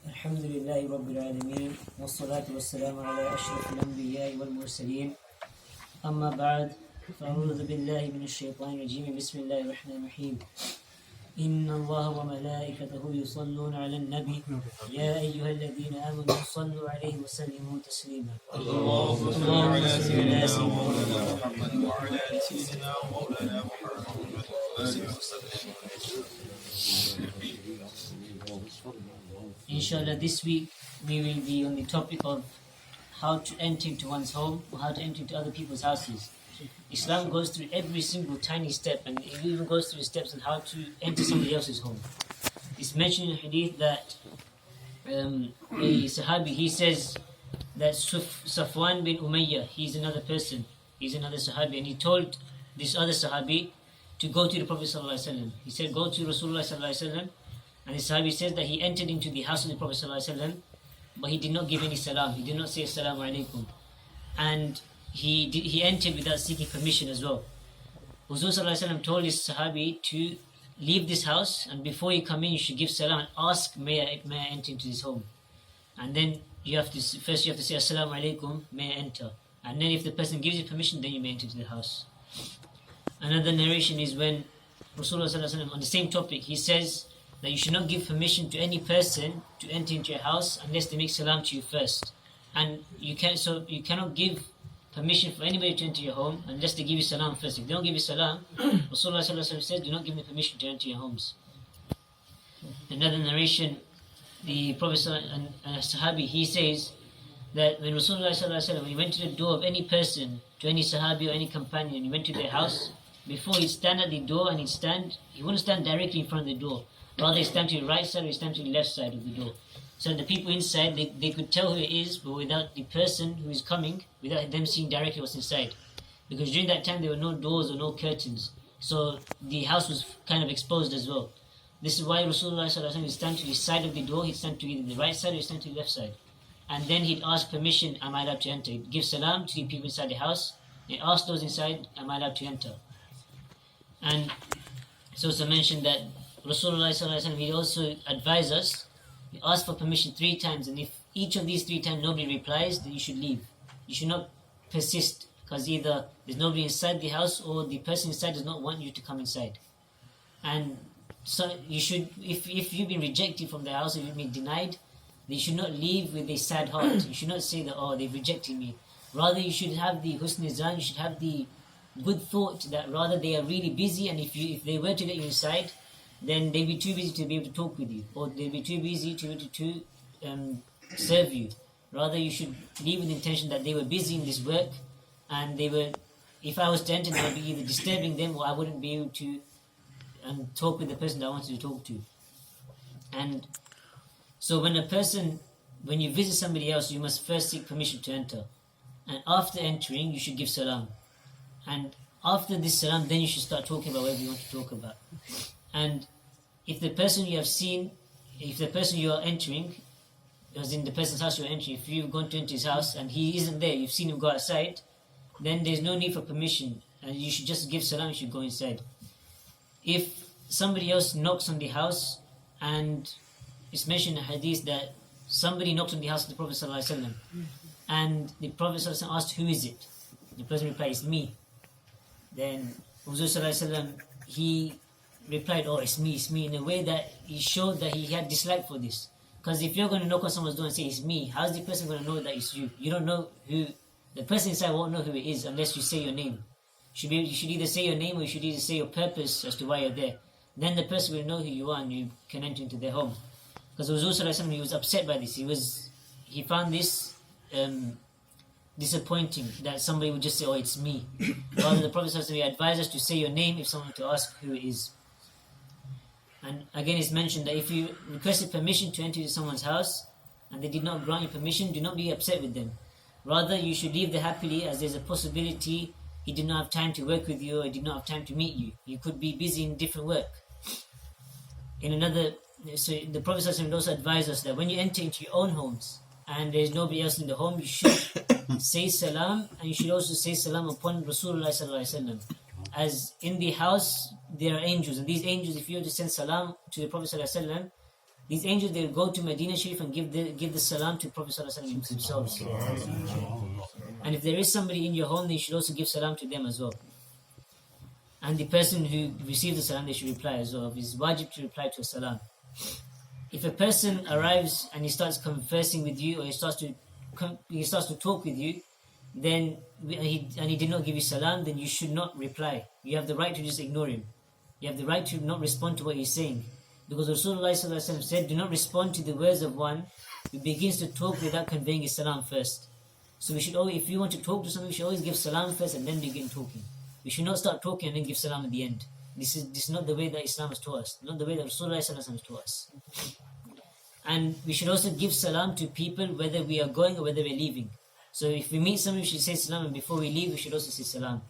الحمد لله رب العالمين والصلاة والسلام على أشرف الأنبياء والمرسلين أما بعد فأعوذ بالله من الشيطان الرجيم بسم الله الرحمن الرحيم إن الله وملائكته يصلون على النبي يا أيها الذين آمنوا صلوا عليه وسلموا تسليما اللهم صل على سيدنا مولانا محمد وعلى ال سيدنا مولانا محمد وآله وسلم. Inshallah, this week we will be on the topic of how to enter into one's home or how to enter into other people's houses. Islam goes through every single tiny step, and it even goes through the steps on how to enter somebody else's home. It's mentioned in hadith that a Sahabi, he says that Safwan bin Umayyah, he's another person, he's another Sahabi, and he told this other Sahabi to go to the Prophet ﷺ. He said, go to Rasulullah ﷺ, and the Sahabi says that he entered into the house of the Prophet ﷺ, but he did not give any salam, he did not say assalamu alaikum, and he entered without seeking permission as well. Huzur ﷺ told his Sahabi to leave this house, and before you come in you should give salam and ask, may I enter into this home, and then you have to say assalamu alaikum, may I enter, and then if the person gives you permission, then you may enter into the house. Another narration is when Rasulullah ﷺ, on the same topic, he says that you should not give permission to any person to enter into your house unless they make salam to you first, and you cannot give permission for anybody to enter your home unless they give you salam first. If they don't give you salam, Rasulullah ﷺ says, do not give me permission to enter your homes. Another narration, the Prophet and Sahabi, he says that when Rasulullah ﷺ, when he went to the door of any person, to any Sahabi or any companion, he went to their house, before he'd stand at the door and he wouldn't stand directly in front of the door. Rather, he'd stand to the right side or he'd stand to the left side of the door. So the people inside, they could tell who it is, but without the person who is coming, without them seeing directly what's inside. Because during that time, there were no doors or no curtains. So the house was kind of exposed as well. This is why Rasulullah ﷺ would stand to the side of the door, he'd stand to either the right side or he'd stand to the left side. And then he'd ask permission, am I allowed to enter? He'd give salam to the people inside the house, he'd ask those inside, am I allowed to enter? And it's also mentioned that Rasulullah ﷺ, he also advised us, you ask for permission 3 times, and if each of these 3 times nobody replies, then you should leave. You should not persist, because either there's nobody inside the house or the person inside does not want you to come inside. And so you should, if you've been rejected from the house or you've been denied, then you should not leave with a sad heart. You should not say that, oh, they've rejected me. Rather, you should have the husn zan, you should have the good thought that rather they are really busy, and if they were to let you inside, then they'll be too busy to be able to talk with you, or they'll be too busy to serve you. Rather, you should leave with the intention that they were busy in this work, and if I was to enter, I would be either disturbing them or I wouldn't be able to talk with the person that I wanted to talk to. And so when you visit somebody else, you must first seek permission to enter. And after entering, you should give salam. And after this salam, then you should start talking about whatever you want to talk about. And if the person you are entering, as in the person's house you're entering, if you've gone to enter his house and he isn't there, you've seen him go outside, then there's no need for permission, and you should just give salam, you should go inside. If somebody else knocks on the house, and it's mentioned in hadith that somebody knocked on the house of the Prophet ﷺ, and the Prophet ﷺ asked, who is it? The person replied, it's me. Then Huzur ﷺ, he replied, oh, it's me, in a way that he showed that he had dislike for this. Because if you're going to knock on someone's door and say, it's me, how's the person going to know that it's you? You don't know who, the person inside won't know who it is unless you say your name. You should either say your name or you should either say your purpose as to why you're there. Then the person will know who you are and you can enter into their home. Because Huzur, he was upset by this. He found this disappointing that somebody would just say, oh, it's me. Rather, the Prophet advised us to say your name if someone to ask who it is. And again, it's mentioned that if you requested permission to enter into someone's house and they did not grant you permission, do not be upset with them. Rather, you should leave there happily, as there's a possibility he did not have time to work with you or he did not have time to meet you. You could be busy in different work. So the Prophet would also advise us that when you enter into your own homes and there's nobody else in the home, you should say salam, and you should also say salam upon Rasulullah sallallahu alaihi wasallam. as in the house there are angels, and these angels, if you were to send salam to the Prophet ﷺ, these angels, they'll go to Medina Sharif and give the salam to Prophet ﷺ themselves. And if there is somebody in your home, then you should also give salam to them as well. And the person who receives the salam, they should reply as well. It's wajib to reply to a salam. If a person arrives and he starts conversing with you, or he starts to talk with you, then he did not give you salam, then you should not reply. You have the right to just ignore him. You have the right to not respond to what he's saying. Because Rasulullah ﷺ said, do not respond to the words of one who begins to talk without conveying his salam first. So we should always, if you want to talk to someone, we should always give salam first and then begin talking. We should not start talking and then give salam at the end. This is not the way that Islam has taught us, not the way that Rasulullah ﷺ has taught us. And we should also give salam to people whether we are going or whether we're leaving. So if we meet someone, we should say salam, and before we leave, we should also say salam.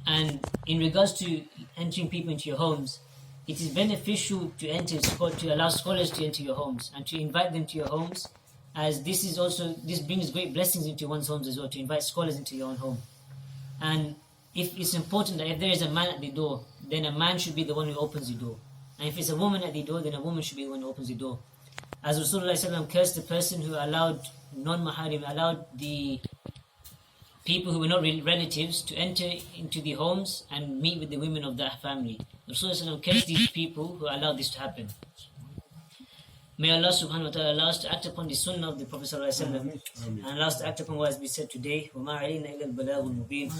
And in regards to entering people into your homes, it is beneficial to allow scholars to enter your homes and to invite them to your homes, as this brings great blessings into one's homes as well, to invite scholars into your own home. And if it's important that if there is a man at the door, then a man should be the one who opens the door. And if it's a woman at the door, then a woman should be the one who opens the door. As Rasulullah ﷺ cursed the person who allowed allowed the people who were not relatives to enter into the homes and meet with the women of that family. Rasulullah ﷺ cursed these people who allowed this to happen. May Allah subhanahu wa ta'ala allow us to act upon the sunnah of the Prophet ﷺ, and allow us to act upon what has been said today. وَمَا عَلَيْنَا إِلَّا الْبَلَاغُ الْمُبِينُ.